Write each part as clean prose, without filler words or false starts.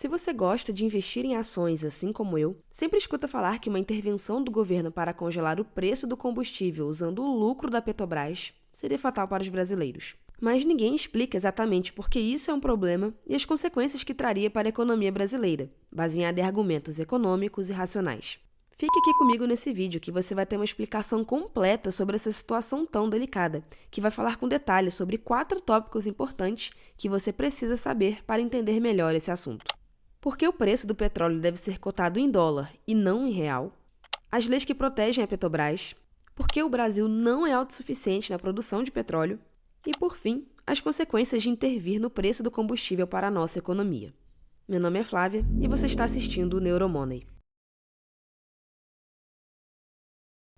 Se você gosta de investir em ações assim como eu, sempre escuta falar que uma intervenção do governo para congelar o preço do combustível usando o lucro da Petrobras seria fatal para os brasileiros. Mas ninguém explica exatamente por que isso é um problema e as consequências que traria para a economia brasileira, baseada em argumentos econômicos e racionais. Fique aqui comigo nesse vídeo que você vai ter uma explicação completa sobre essa situação tão delicada, que vai falar com detalhes sobre 4 tópicos importantes que você precisa saber para entender melhor esse assunto. Por que o preço do petróleo deve ser cotado em dólar e não em real? As leis que protegem a Petrobras? Por que o Brasil não é autossuficiente na produção de petróleo? E, por fim, as consequências de intervir no preço do combustível para a nossa economia. Meu nome é Flávia e você está assistindo o Neuromoney.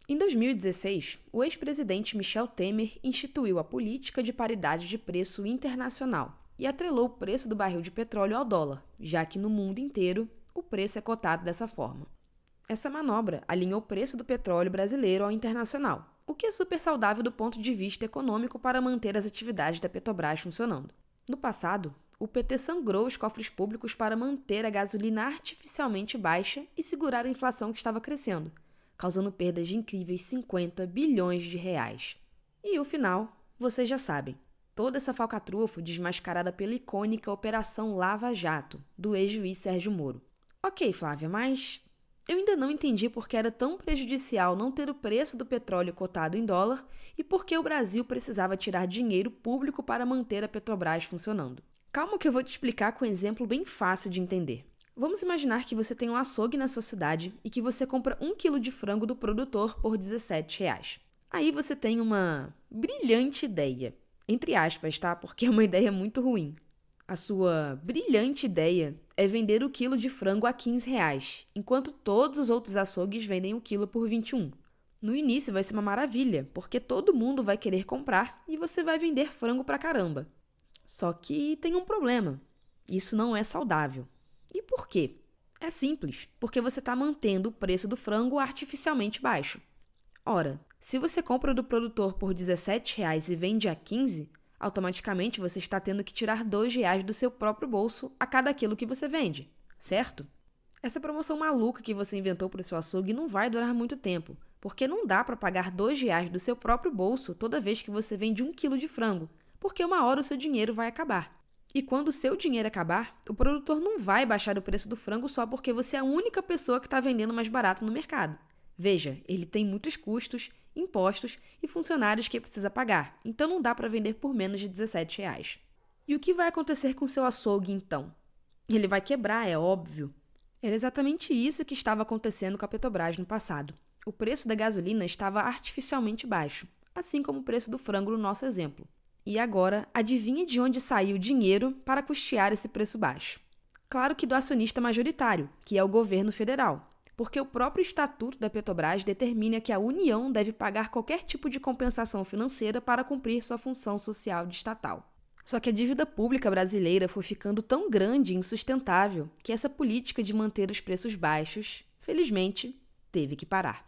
Em 2016, o ex-presidente Michel Temer instituiu a política de paridade de preço internacional e atrelou o preço do barril de petróleo ao dólar, já que no mundo inteiro o preço é cotado dessa forma. Essa manobra alinhou o preço do petróleo brasileiro ao internacional, o que é super saudável do ponto de vista econômico para manter as atividades da Petrobras funcionando. No passado, o PT sangrou os cofres públicos para manter a gasolina artificialmente baixa e segurar a inflação que estava crescendo, causando perdas de incríveis 50 bilhões de reais. E o final, vocês já sabem. Toda essa falcatrua foi desmascarada pela icônica Operação Lava Jato, do ex-juiz Sérgio Moro. Ok, Flávia, mas eu ainda não entendi por que era tão prejudicial não ter o preço do petróleo cotado em dólar e por que o Brasil precisava tirar dinheiro público para manter a Petrobras funcionando. Calma que eu vou te explicar com um exemplo bem fácil de entender. Vamos imaginar que você tem um açougue na sua cidade e que você compra 1 quilo de frango do produtor por R$17. Aí você tem uma brilhante ideia. Entre aspas, tá? Porque é uma ideia muito ruim. A sua brilhante ideia é vender o quilo de frango a R$15, enquanto todos os outros açougues vendem o quilo por R$21. No início vai ser uma maravilha, porque todo mundo vai querer comprar e você vai vender frango pra caramba. Só que tem um problema. Isso não é saudável. E por quê? É simples, porque você está mantendo o preço do frango artificialmente baixo. Ora, se você compra do produtor por R$17 e vende a 15, automaticamente você está tendo que tirar R$2 do seu próprio bolso a cada quilo que você vende, certo? Essa promoção maluca que você inventou para o seu açougue não vai durar muito tempo, porque não dá para pagar R$2 do seu próprio bolso toda vez que você vende 1 quilo de frango, porque uma hora o seu dinheiro vai acabar. E quando o seu dinheiro acabar, o produtor não vai baixar o preço do frango só porque você é a única pessoa que está vendendo mais barato no mercado. Veja, ele tem muitos custos, impostos e funcionários que precisa pagar, então não dá para vender por menos de R$17. E o que vai acontecer com o seu açougue então? Ele vai quebrar, é óbvio. Era exatamente isso que estava acontecendo com a Petrobras no passado. O preço da gasolina estava artificialmente baixo, assim como o preço do frango no nosso exemplo. E agora, adivinha de onde saiu o dinheiro para custear esse preço baixo? Claro que do acionista majoritário, que é o governo federal, porque o próprio estatuto da Petrobras determina que a União deve pagar qualquer tipo de compensação financeira para cumprir sua função social de estatal. Só que a dívida pública brasileira foi ficando tão grande e insustentável que essa política de manter os preços baixos, felizmente, teve que parar.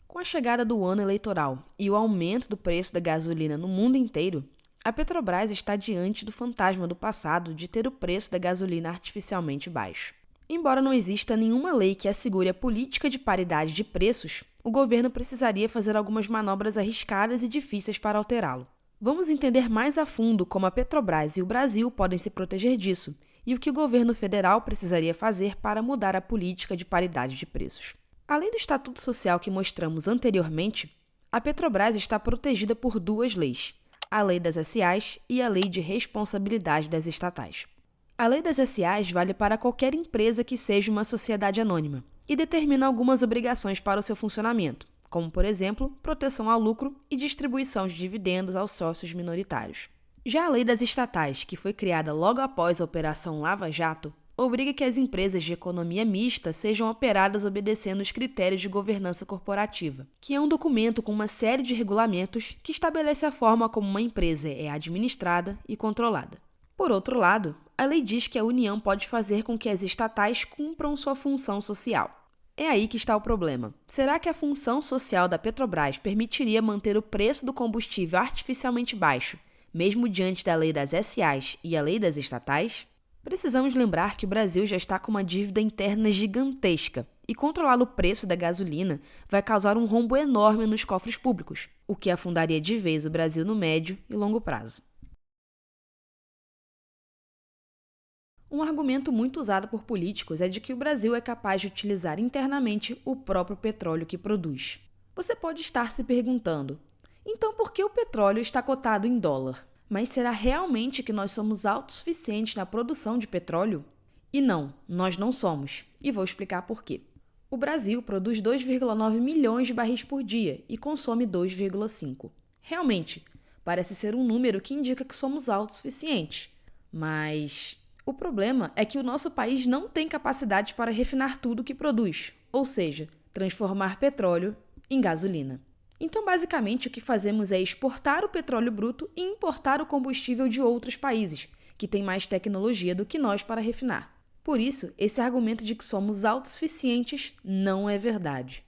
Com a chegada do ano eleitoral e o aumento do preço da gasolina no mundo inteiro, a Petrobras está diante do fantasma do passado de ter o preço da gasolina artificialmente baixo. Embora não exista nenhuma lei que assegure a política de paridade de preços, o governo precisaria fazer algumas manobras arriscadas e difíceis para alterá-lo. Vamos entender mais a fundo como a Petrobras e o Brasil podem se proteger disso e o que o governo federal precisaria fazer para mudar a política de paridade de preços. Além do estatuto social que mostramos anteriormente, a Petrobras está protegida por 2 leis, a Lei das SA e a Lei de Responsabilidade das Estatais. A Lei das SA vale para qualquer empresa que seja uma sociedade anônima e determina algumas obrigações para o seu funcionamento, como, por exemplo, proteção ao lucro e distribuição de dividendos aos sócios minoritários. Já a Lei das Estatais, que foi criada logo após a Operação Lava Jato, obriga que as empresas de economia mista sejam operadas obedecendo os critérios de governança corporativa, que é um documento com uma série de regulamentos que estabelece a forma como uma empresa é administrada e controlada. Por outro lado, a lei diz que a União pode fazer com que as estatais cumpram sua função social. É aí que está o problema. Será que a função social da Petrobras permitiria manter o preço do combustível artificialmente baixo, mesmo diante da lei das SAs e a lei das estatais? Precisamos lembrar que o Brasil já está com uma dívida interna gigantesca e controlar o preço da gasolina vai causar um rombo enorme nos cofres públicos, o que afundaria de vez o Brasil no médio e longo prazo. Um argumento muito usado por políticos é de que o Brasil é capaz de utilizar internamente o próprio petróleo que produz. Você pode estar se perguntando, então por que o petróleo está cotado em dólar? Mas será realmente que nós somos autossuficientes na produção de petróleo? E não, nós não somos, e vou explicar por quê. O Brasil produz 2,9 milhões de barris por dia e consome 2,5. Realmente, parece ser um número que indica que somos autossuficientes, mas o problema é que o nosso país não tem capacidade para refinar tudo o que produz, ou seja, transformar petróleo em gasolina. Então, basicamente, o que fazemos é exportar o petróleo bruto e importar o combustível de outros países, que têm mais tecnologia do que nós para refinar. Por isso, esse argumento de que somos autossuficientes não é verdade.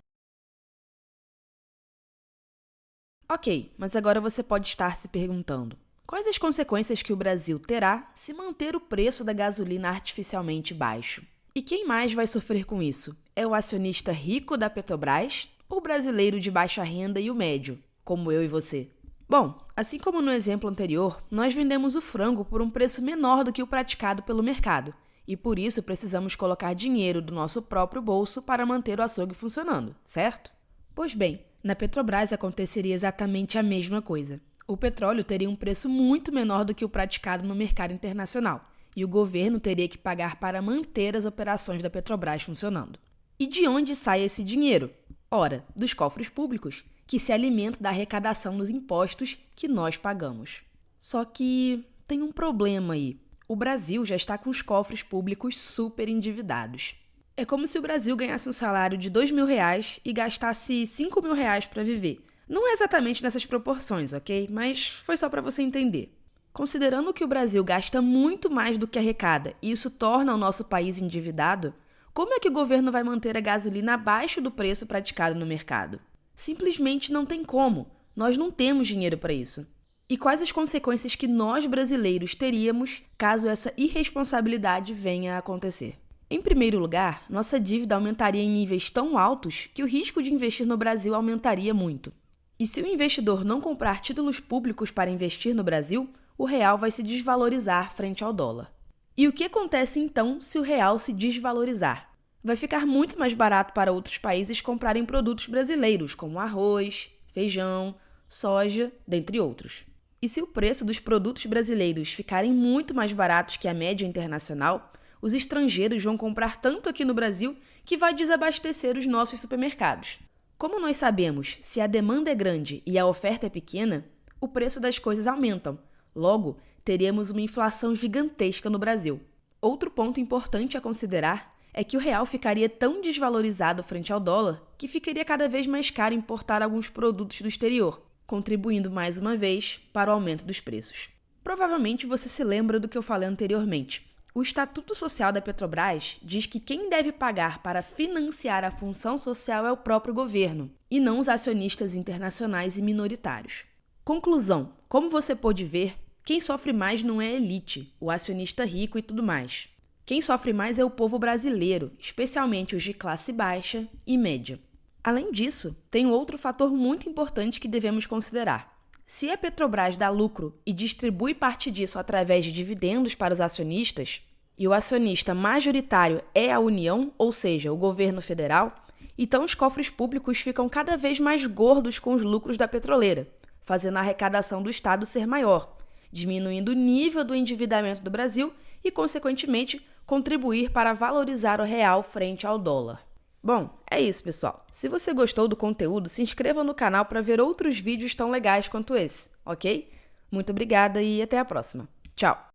Ok, mas agora você pode estar se perguntando: quais as consequências que o Brasil terá se manter o preço da gasolina artificialmente baixo? E quem mais vai sofrer com isso? É o acionista rico da Petrobras ou o brasileiro de baixa renda e o médio, como eu e você? Bom, assim como no exemplo anterior, nós vendemos o frango por um preço menor do que o praticado pelo mercado, e por isso precisamos colocar dinheiro do nosso próprio bolso para manter o açougue funcionando, certo? Pois bem, na Petrobras aconteceria exatamente a mesma coisa. O petróleo teria um preço muito menor do que o praticado no mercado internacional, e o governo teria que pagar para manter as operações da Petrobras funcionando. E de onde sai esse dinheiro? Ora, dos cofres públicos, que se alimentam da arrecadação dos impostos que nós pagamos. Só que tem um problema aí. O Brasil já está com os cofres públicos super endividados. É como se o Brasil ganhasse um salário de R$2.000 e gastasse R$5.000 para viver. Não é exatamente nessas proporções, ok? Mas foi só para você entender. Considerando que o Brasil gasta muito mais do que arrecada e isso torna o nosso país endividado, como é que o governo vai manter a gasolina abaixo do preço praticado no mercado? Simplesmente não tem como. Nós não temos dinheiro para isso. E quais as consequências que nós brasileiros teríamos caso essa irresponsabilidade venha a acontecer? Em primeiro lugar, nossa dívida aumentaria em níveis tão altos que o risco de investir no Brasil aumentaria muito. E se o investidor não comprar títulos públicos para investir no Brasil, o real vai se desvalorizar frente ao dólar. E o que acontece então se o real se desvalorizar? Vai ficar muito mais barato para outros países comprarem produtos brasileiros, como arroz, feijão, soja, dentre outros. E se o preço dos produtos brasileiros ficarem muito mais baratos que a média internacional, os estrangeiros vão comprar tanto aqui no Brasil que vai desabastecer os nossos supermercados. Como nós sabemos, se a demanda é grande e a oferta é pequena, o preço das coisas aumentam. Logo, teríamos uma inflação gigantesca no Brasil. Outro ponto importante a considerar é que o real ficaria tão desvalorizado frente ao dólar que ficaria cada vez mais caro importar alguns produtos do exterior, contribuindo mais uma vez para o aumento dos preços. Provavelmente você se lembra do que eu falei anteriormente. O Estatuto Social da Petrobras diz que quem deve pagar para financiar a função social é o próprio governo, e não os acionistas internacionais e minoritários. Conclusão: como você pôde ver, quem sofre mais não é a elite, o acionista rico e tudo mais. Quem sofre mais é o povo brasileiro, especialmente os de classe baixa e média. Além disso, tem outro fator muito importante que devemos considerar. Se a Petrobras dá lucro e distribui parte disso através de dividendos para os acionistas, e o acionista majoritário é a União, ou seja, o governo federal, então os cofres públicos ficam cada vez mais gordos com os lucros da petroleira, fazendo a arrecadação do Estado ser maior, diminuindo o nível do endividamento do Brasil e, consequentemente, contribuir para valorizar o real frente ao dólar. Bom, é isso, pessoal. Se você gostou do conteúdo, se inscreva no canal para ver outros vídeos tão legais quanto esse, ok? Muito obrigada e até a próxima. Tchau!